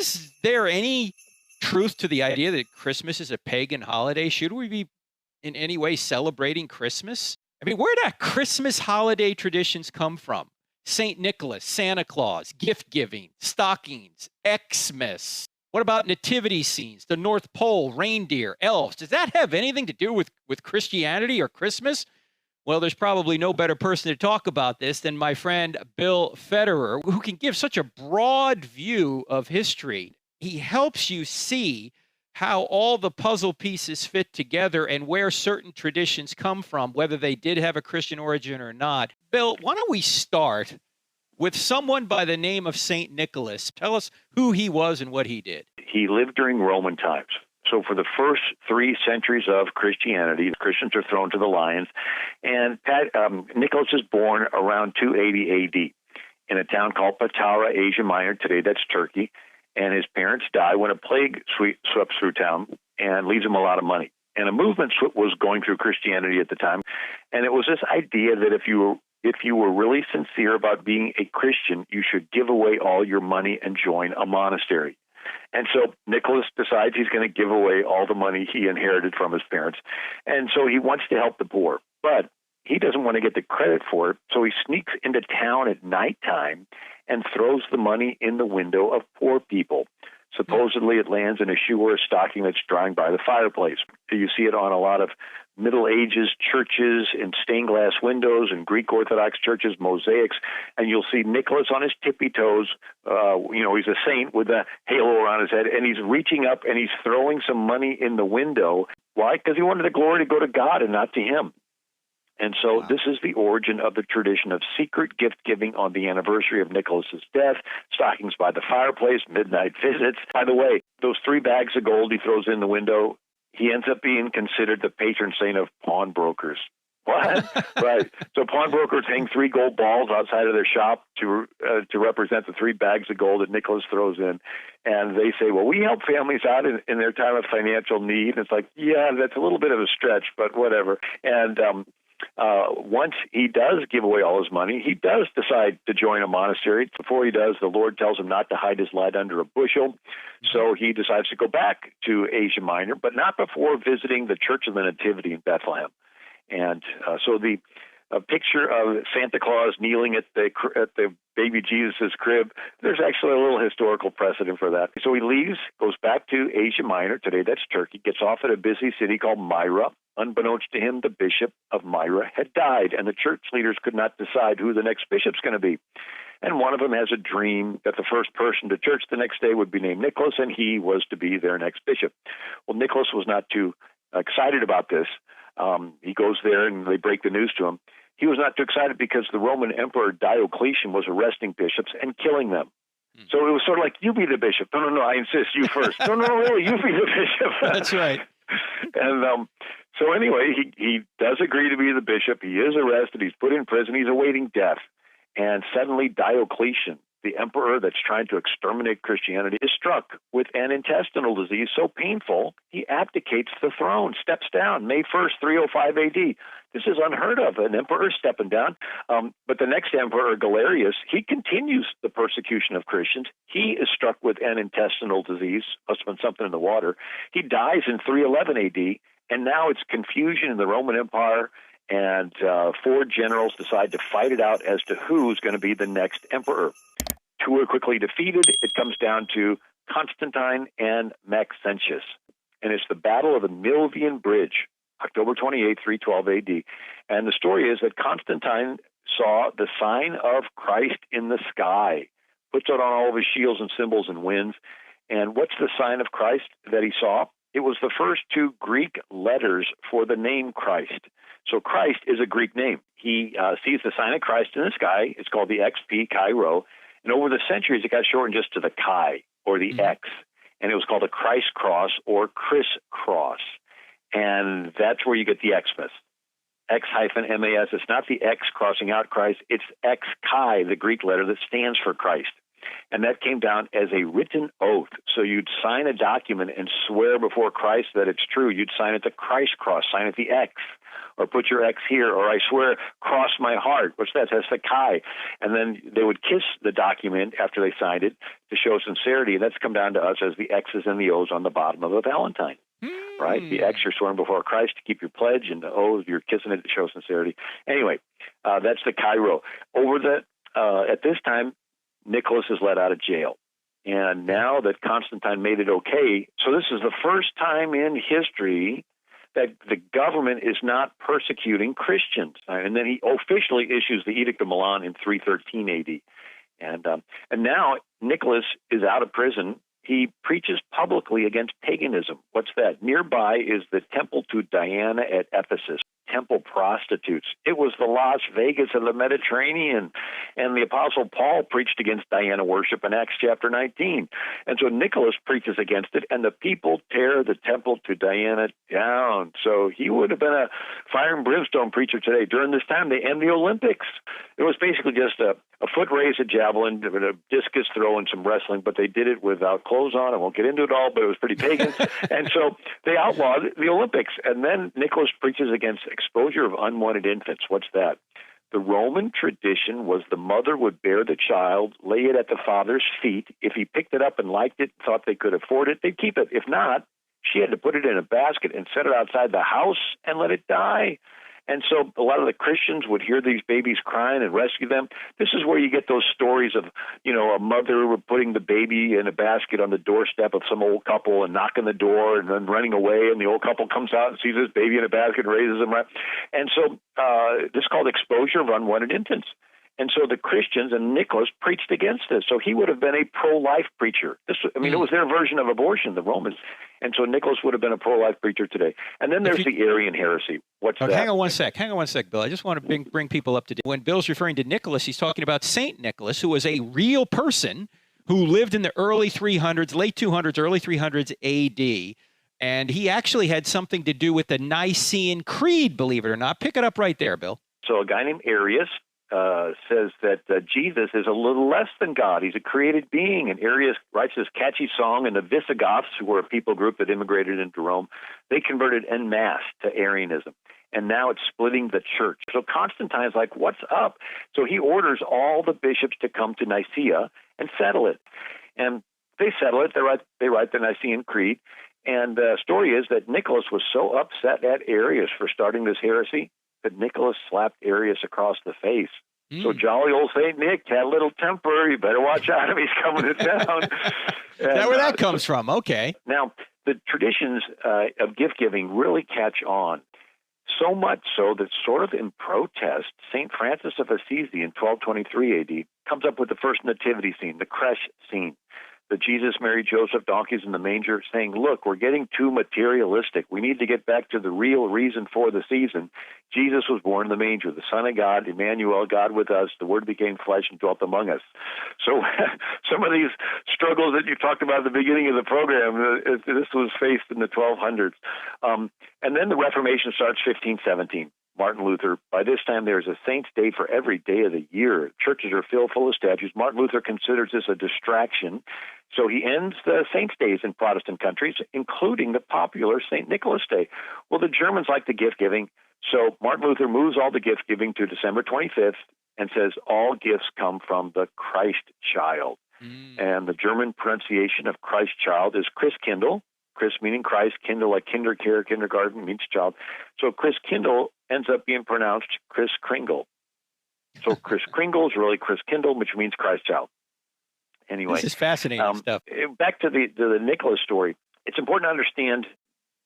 Is there any truth to the idea that Christmas is a pagan holiday? Should we be in any way celebrating Christmas? I mean, where did Christmas holiday traditions come from? St. Nicholas, Santa Claus, gift giving, stockings, Xmas. What about nativity scenes, the North Pole, reindeer, elves? Does that have anything to do with Christianity or Christmas? Well, there's probably no better person to talk about this than my friend Bill Federer, who can give such a broad view of history. He helps you see how all the puzzle pieces fit together and where certain traditions come from, whether they did have a Christian origin or not. Bill, why don't we start with someone by the name of St. Nicholas? Tell us who he was and what he did. He lived during Roman times. So for the first 3 centuries of Christianity, Christians are thrown to the lions. And Nicholas is born around 280 AD in a town called Patara, Asia Minor. Today that's Turkey. And his parents die when a plague sweeps through town and leaves him a lot of money. And a movement was going through Christianity at the time. And it was this idea that if you were really sincere about being a Christian, you should give away all your money and join a monastery. And so Nicholas decides he's going to give away all the money he inherited from his parents. And so he wants to help the poor, but he doesn't want to get the credit for it. So he sneaks into town at nighttime and throws the money in the window of poor people. Supposedly it lands in a shoe or a stocking that's drying by the fireplace. You see it on a lot of Middle Ages churches in stained glass windows and Greek Orthodox churches, mosaics, and you'll see Nicholas on his tippy toes. He's a saint with a halo around his head, and he's reaching up and he's throwing some money in the window. Why? Because he wanted the glory to go to God and not to him. And so This is the origin of the tradition of secret gift giving on the anniversary of Nicholas's death, stockings by the fireplace, midnight visits. By the way, those 3 bags of gold he throws in the window, he ends up being considered the patron saint of pawnbrokers. What? Right. So pawnbrokers hang 3 gold balls outside of their shop to represent the 3 bags of gold that Nicholas throws in. And they say, well, we help families out in their time of financial need. And it's like, yeah, that's a little bit of a stretch, but whatever. And once he does give away all his money, he does decide to join a monastery. Before he does, the Lord tells him not to hide his light under a bushel. So he decides to go back to Asia Minor, but not before visiting the Church of the Nativity in Bethlehem. And so the picture of Santa Claus kneeling at the baby Jesus' crib, there's actually a little historical precedent for that. So he leaves, goes back to Asia Minor, today that's Turkey, gets off at a busy city called Myra. Unbeknownst to him, the bishop of Myra had died, and the church leaders could not decide who the next bishop's going to be. And one of them has a dream that the first person to church the next day would be named Nicholas, and he was to be their next bishop. Well, Nicholas was not too excited about this. He goes there, and they break the news to him. He was not too excited because the Roman Emperor Diocletian was arresting bishops and killing them. So it was sort of like, you be the bishop. No, I insist, you first. No, really, you be the bishop. That's right. And so anyway, he does agree to be the bishop. He is arrested. He's put in prison. He's awaiting death. And suddenly Diocletian, the emperor that's trying to exterminate Christianity, is struck with an intestinal disease so painful, he abdicates the throne, steps down, May 1st, 305 AD. This is unheard of, an emperor stepping down. But the next emperor, Galerius, he continues the persecution of Christians. He is struck with an intestinal disease, must have been something in the water. He dies in 311 AD, and now it's confusion in the Roman Empire, and 4 generals decide to fight it out as to who's going to be the next emperor. 2 are quickly defeated. It comes down to Constantine and Maxentius. And it's the Battle of the Milvian Bridge, October 28, 312 AD. And the story is that Constantine saw the sign of Christ in the sky, puts it on all of his shields and symbols and wins. And what's the sign of Christ that he saw? It was the first 2 Greek letters for the name Christ. So Christ is a Greek name. He sees the sign of Christ in the sky. It's called the XP, Chi Rho. And over the centuries, it got shortened just to the Chi, or the X. And it was called a Christ cross or Chris cross. And that's where you get the Xmas. X-MAS. It's not the X crossing out Christ. It's X Chi, the Greek letter that stands for Christ. And that came down as a written oath. So you'd sign a document and swear before Christ that it's true. You'd sign it the Christ cross, sign it the X. or put your X here, or I swear, cross my heart. What's that? That's the Kai. And then they would kiss the document after they signed it to show sincerity. And that's come down to us as the X's and the O's on the bottom of a Valentine. Right? The X, you're sworn before Christ to keep your pledge, and the O, you're kissing it to show sincerity. Anyway, that's the Cairo. At this time, Nicholas is let out of jail. And now that Constantine made it okay, so this is the first time in history that the government is not persecuting Christians. And then he officially issues the Edict of Milan in 313 AD. And now Nicholas is out of prison. He preaches publicly against paganism. What's that? Nearby is the temple to Diana at Ephesus, temple prostitutes. It was the Las Vegas of the Mediterranean. And the Apostle Paul preached against Diana worship in Acts chapter 19. And so Nicholas preaches against it, and the people tear the temple to Diana down. So he would have been a fire and brimstone preacher today. During this time, they end the Olympics. It was basically just a foot race, a javelin, a discus throw, and some wrestling, but they did it without clothes on. I won't get into it all, but it was pretty pagan. And so they outlawed the Olympics. And then Nicholas preaches against exposure of unwanted infants. What's that? The Roman tradition was the mother would bear the child, lay it at the father's feet. If he picked it up and liked it, thought they could afford it, they'd keep it. If not, she had to put it in a basket and set it outside the house and let it die. And so a lot of the Christians would hear these babies crying and rescue them. This is where you get those stories of, a mother putting the baby in a basket on the doorstep of some old couple and knocking the door and then running away. And the old couple comes out and sees this baby in a basket and raises him. Right? And so this is called exposure of unwanted infants. And so the Christians and Nicholas preached against this. So he would have been a pro-life preacher. It was their version of abortion, the Romans. And so Nicholas would have been a pro-life preacher today. And then there's the Arian heresy. What's that? Hang on one sec, Bill. I just want to bring people up to date. When Bill's referring to Nicholas, he's talking about Saint Nicholas, who was a real person who lived in the early 300s, late 200s, early 300s AD. And he actually had something to do with the Nicene Creed, believe it or not. Pick it up right there, Bill. So a guy named Arius says that Jesus is a little less than God. He's a created being. And Arius writes this catchy song, and the Visigoths, who were a people group that immigrated into Rome, they converted en masse to Arianism. And now it's splitting the church. So Constantine's like, what's up? So he orders all the bishops to come to Nicaea and settle it. And they settle it. They write the Nicene Creed. And the story is that Nicholas was so upset at Arius for starting this heresy that Nicholas slapped Arius across the face. So jolly old St. Nick had a little temper. You better watch out if he's coming to town. Is that where that comes from? Okay. Now, the traditions of gift-giving really catch on, so much so that sort of in protest, St. Francis of Assisi in 1223 AD comes up with the first nativity scene, the creche scene. The Jesus, Mary, Joseph, donkeys in the manger, saying, look, we're getting too materialistic. We need to get back to the real reason for the season. Jesus was born in the manger, the Son of God, Emmanuel, God with us. The Word became flesh and dwelt among us. So some of these struggles that you talked about at the beginning of the program, this was faced in the 1200s. And then the Reformation starts 1517. Martin Luther. By this time, there's a saint's day for every day of the year. Churches are filled full of statues. Martin Luther considers this a distraction. So he ends the saints' days in Protestant countries, including the popular St. Nicholas Day. Well, the Germans like the gift-giving, so Martin Luther moves all the gift-giving to December 25th and says all gifts come from the Christ child. And the German pronunciation of Christ child is Christkindl. Chris meaning Christ, Kindle like kindercare, kindergarten means child. So Chris Kindle ends up being pronounced Chris Kringle. So Chris Kringle is really Chris Kindle, which means Christ child. Anyway, this is fascinating stuff. Back to the Nicholas story. It's important to understand,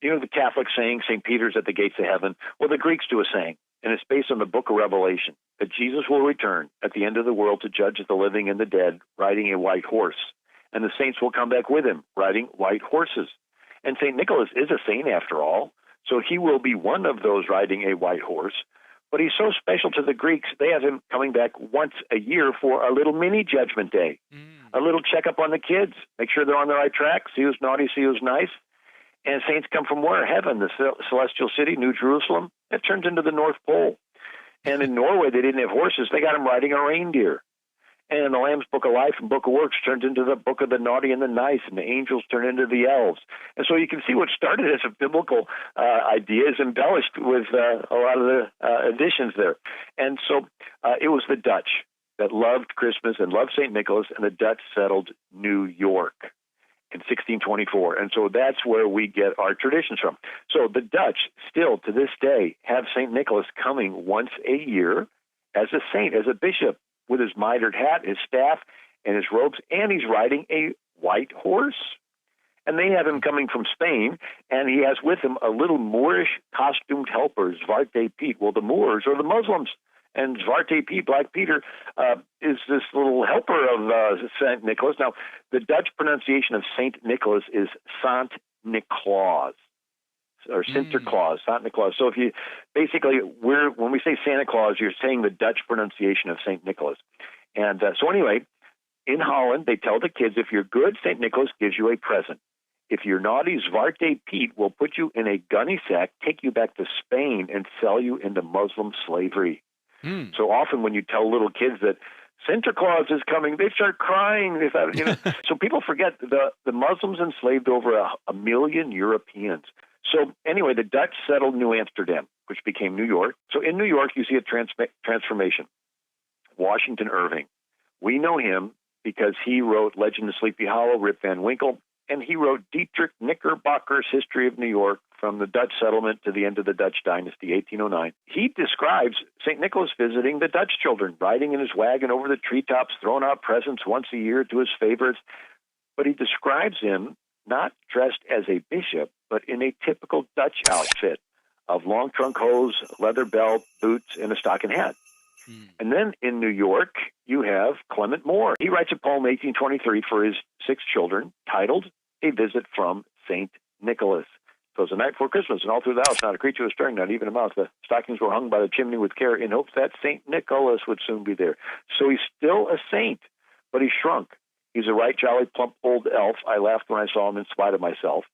the Catholic saying, St. Peter's at the gates of heaven. Well, the Greeks do a saying, and it's based on the book of Revelation, that Jesus will return at the end of the world to judge the living and the dead, riding a white horse. And the saints will come back with him, riding white horses. And St. Nicholas is a saint after all, so he will be one of those riding a white horse. But he's so special to the Greeks, they have him coming back once a year for a little mini judgment day, a little checkup on the kids, make sure they're on the right track, see who's naughty, see who's nice. And saints come from where? Heaven, the celestial city, New Jerusalem. It turns into the North Pole. And in Norway, they didn't have horses. They got them riding a reindeer. And the Lamb's Book of Life and Book of Works turned into the Book of the Naughty and the Nice, and the angels turned into the elves. And so you can see what started as a biblical idea is embellished with a lot of the additions there. And so it was the Dutch that loved Christmas and loved St. Nicholas, and the Dutch settled New York in 1624. And so that's where we get our traditions from. So the Dutch still to this day have St. Nicholas coming once a year as a saint, as a bishop, with his mitered hat, his staff, and his robes, and he's riding a white horse. And they have him coming from Spain, and he has with him a little Moorish costumed helper, Zwarte Piet. Well, the Moors are the Muslims, and Zwarte Piet, Black Peter, is this little helper of St. Nicholas. Now, the Dutch pronunciation of St. Nicholas is Sant Nicolaas, or Sinterklaas, Santa Claus. So if you basically, when we say Santa Claus, you're saying the Dutch pronunciation of St. Nicholas. And so anyway, in Holland, they tell the kids, if you're good, St. Nicholas gives you a present. If you're naughty, Zwarte Piet will put you in a gunny sack, take you back to Spain, and sell you into Muslim slavery. So often when you tell little kids that Santa Claus is coming, they start crying. They thought, So people forget the Muslims enslaved over a million Europeans. So anyway, the Dutch settled New Amsterdam, which became New York. So in New York, you see a transformation. Washington Irving. We know him because he wrote Legend of Sleepy Hollow, Rip Van Winkle, and he wrote Dietrich Knickerbocker's History of New York from the Dutch settlement to the end of the Dutch dynasty, 1809. He describes St. Nicholas visiting the Dutch children, riding in his wagon over the treetops, throwing out presents once a year to his favorites. But he describes him not dressed as a bishop, but in a typical Dutch outfit of long trunk hose, leather belt, boots, and a stocking hat. And then in New York, you have Clement Moore. He writes a poem, 1823, for his 6 children, titled A Visit from St. Nicholas. So it was the night before Christmas, and all through the house, not a creature was stirring, not even a mouse. The stockings were hung by the chimney with care in hopes that St. Nicholas would soon be there. So he's still a saint, but he shrunk. He's a right jolly, plump old elf. I laughed when I saw him in spite of myself.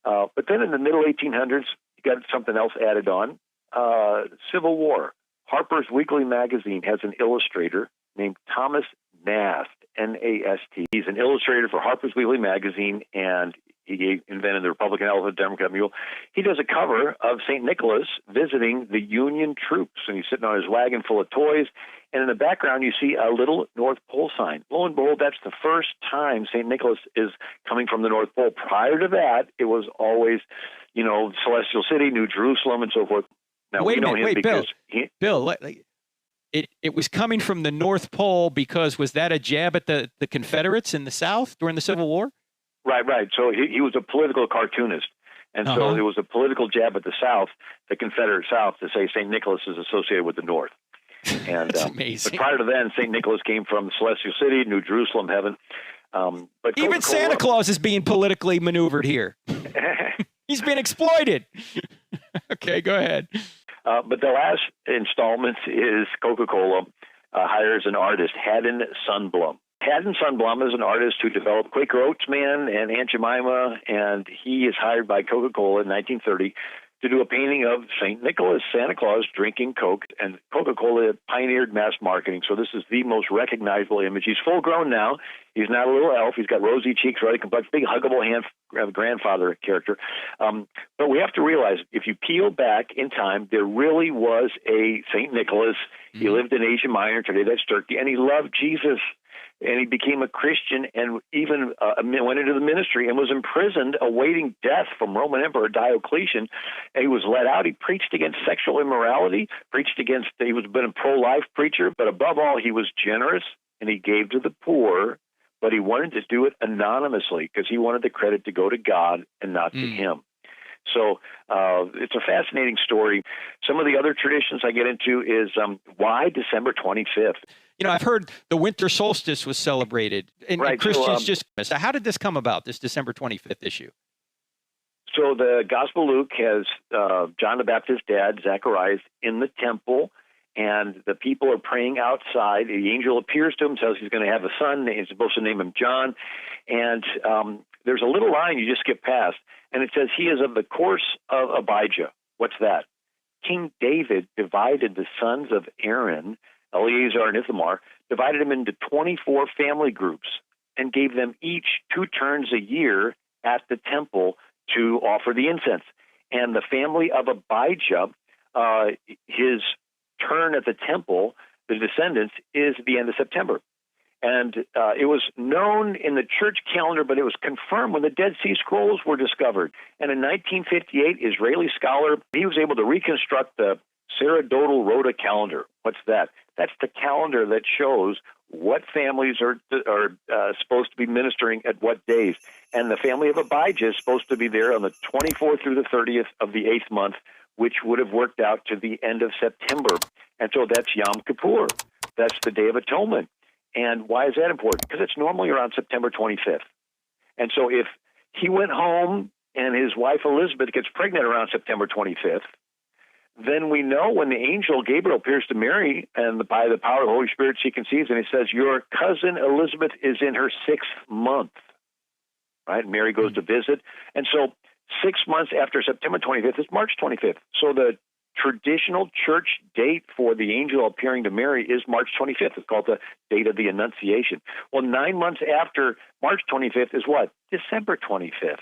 But then in the middle 1800s, you got something else added on, Civil War. Harper's Weekly magazine has an illustrator named Thomas Nast, N-A-S-T. He's an illustrator for Harper's Weekly magazine, and he invented the Republican elephant, Democrat mule. He does a cover of St. Nicholas visiting the Union troops, and he's sitting on his wagon full of toys. And in the background, you see a little North Pole sign. Lo and behold, that's the first time St. Nicholas is coming from the North Pole. Prior to that, it was always, Celestial City, New Jerusalem, and so forth. Now, wait we know him because Bill, it was coming from the North Pole because was that a jab at the Confederates in the South during the Civil War? Right. So he was a political cartoonist. And so it was a political jab at the South, the Confederate South, to say St. Nicholas is associated with the North. And That's amazing. But prior to then, St. Nicholas came from Celestial City, New Jerusalem, heaven. But even Santa Claus is being politically maneuvered here. He's been exploited. Okay, go ahead. But the last installment is Coca-Cola hires an artist, Haddon Sundblom. Haddon Sundblom is an artist who developed Quaker Oats Man and Aunt Jemima, and he is hired by Coca-Cola in 1930 to do a painting of St. Nicholas, Santa Claus, drinking Coke, and Coca-Cola pioneered mass marketing, so this is the most recognizable image. He's full grown now. He's not a little elf. He's got rosy cheeks, ruddy complexion, big huggable hand, grandfather character. But we have to realize, if you peel back in time, there really was a St. Nicholas. He lived in Asia Minor, today that's Turkey, and he loved Jesus. And he became a Christian and even went into the ministry and was imprisoned awaiting death from Roman Emperor Diocletian. And he was let out. He preached against sexual immorality, he was been a pro-life preacher, but above all, he was generous and he gave to the poor, but he wanted to do it anonymously because he wanted the credit to go to God and not to him. So it's a fascinating story. Some of the other traditions I get into is why December 25th? I've heard the winter solstice was celebrated, and Christians So how did this come about, this December 25th issue? So the Gospel of Luke has John the Baptist's dad, Zacharias, in the temple, and the people are praying outside. The angel appears to him, tells he's going to have a son. He's supposed to name him John. And there's a little line you just skip past, and it says, he is of the course of Abijah. What's that? King David divided the sons of Aaron, Eleazar and Ithamar, divided them into 24 family groups, and gave them each 2 turns a year at the temple to offer the incense. And the family of Abijah, his turn at the temple, the descendants, is the end of September. And it was known in the church calendar, but it was confirmed when the Dead Sea Scrolls were discovered. And in 1958, Israeli scholar, he was able to reconstruct the sacerdotal rota calendar. What's that? That's the calendar that shows what families are supposed to be ministering at what days. And the family of Abijah is supposed to be there on the 24th through the 30th of the 8th month, which would have worked out to the end of September. And so that's Yom Kippur. That's the Day of Atonement. And why is that important? Because it's normally around September 25th. And so if he went home and his wife Elizabeth gets pregnant around September 25th, then we know when the angel Gabriel appears to Mary, and by the power of the Holy Spirit she conceives, and he says, your cousin Elizabeth is in her 6th month. Right? Mary goes to visit. And so 6 months after September 25th is March 25th. So the traditional church date for the angel appearing to Mary is March 25th. It's called the date of the Annunciation. Well, 9 months after March 25th is what? December 25th.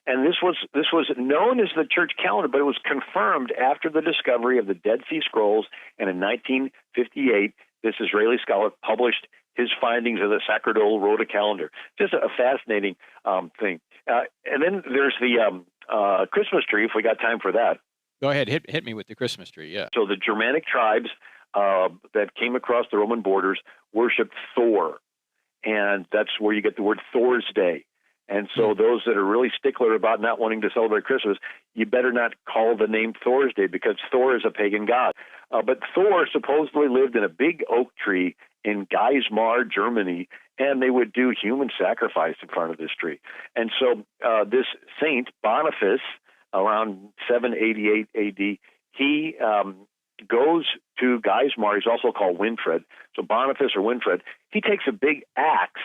And this was known as the church calendar, but it was confirmed after the discovery of the Dead Sea Scrolls. And in 1958, this Israeli scholar published his findings of the sacerdotal rota calendar. Just a fascinating thing. And then there's the Christmas tree, if we got time for that. Go ahead, hit me with the Christmas tree, yeah. So the Germanic tribes that came across the Roman borders worshipped Thor, and that's where you get the word Thor's Day. And so those that are really stickler about not wanting to celebrate Christmas, you better not call the name Thor's Day, because Thor is a pagan god. But Thor supposedly lived in a big oak tree in Geismar, Germany, and they would do human sacrifice in front of this tree. And so this saint, Boniface, around 788 AD, he goes to Geismar. He's also called Winfred. So Boniface or Winfred, he takes a big axe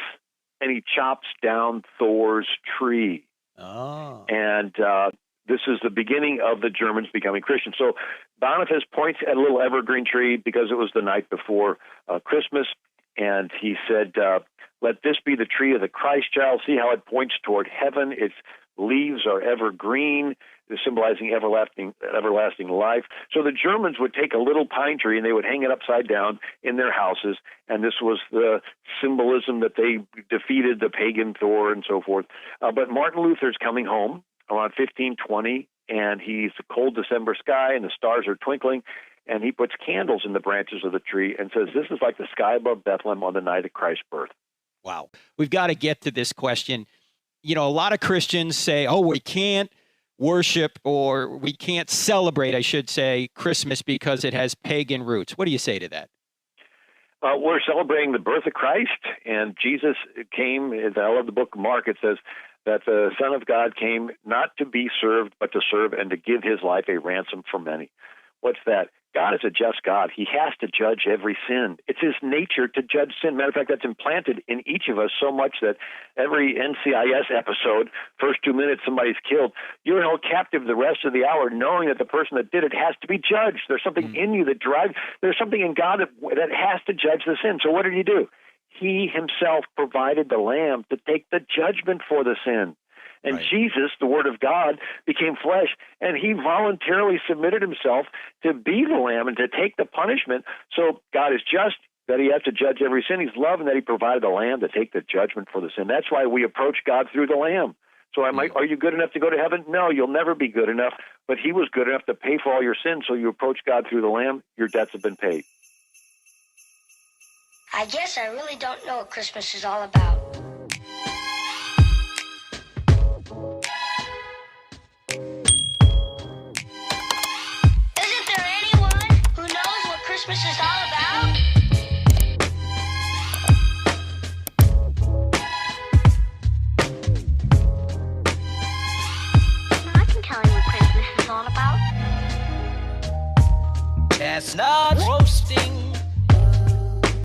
and he chops down Thor's tree. Oh. And this is the beginning of the Germans becoming Christian. So Boniface points at a little evergreen tree because it was the night before Christmas, and he said, let this be the tree of the Christ child. See how it points toward heaven. Its leaves are evergreen, symbolizing everlasting life. So the Germans would take a little pine tree and they would hang it upside down in their houses, and this was the symbolism that they defeated the pagan Thor and so forth. But Martin Luther's coming home around 1520, and he's a cold December sky and the stars are twinkling, and he puts candles in the branches of the tree and says, this is like the sky above Bethlehem on the night of Christ's birth. Wow. We've got to get to this question. You know, a lot of Christians say, oh, we can't worship, or we can't celebrate, I should say, Christmas because it has pagan roots. What do you say to that? We're celebrating the birth of Christ, and Jesus came. I love the book of Mark. It says that the Son of God came not to be served, but to serve and to give his life a ransom for many. What's that? God is a just God. He has to judge every sin. It's his nature to judge sin. Matter of fact, that's implanted in each of us so much that every NCIS episode, first 2 minutes, somebody's killed. You're held captive the rest of the hour knowing that the person that did it has to be judged. There's something in you that drives, there's something in God that has to judge the sin. So what did he do? He himself provided the lamb to take the judgment for the sin. And right. Jesus, the Word of God, became flesh, and he voluntarily submitted himself to be the Lamb and to take the punishment. So God is just, that he has to judge every sin. He's love, and that he provided the Lamb to take the judgment for the sin. That's why we approach God through the Lamb. So are you good enough to go to heaven? No, you'll never be good enough. But he was good enough to pay for all your sins, so you approach God through the Lamb. Your debts have been paid. I guess I really don't know what Christmas is all about. Isn't there anyone who knows what Christmas is all about? I can tell you what Christmas is all about. Chestnuts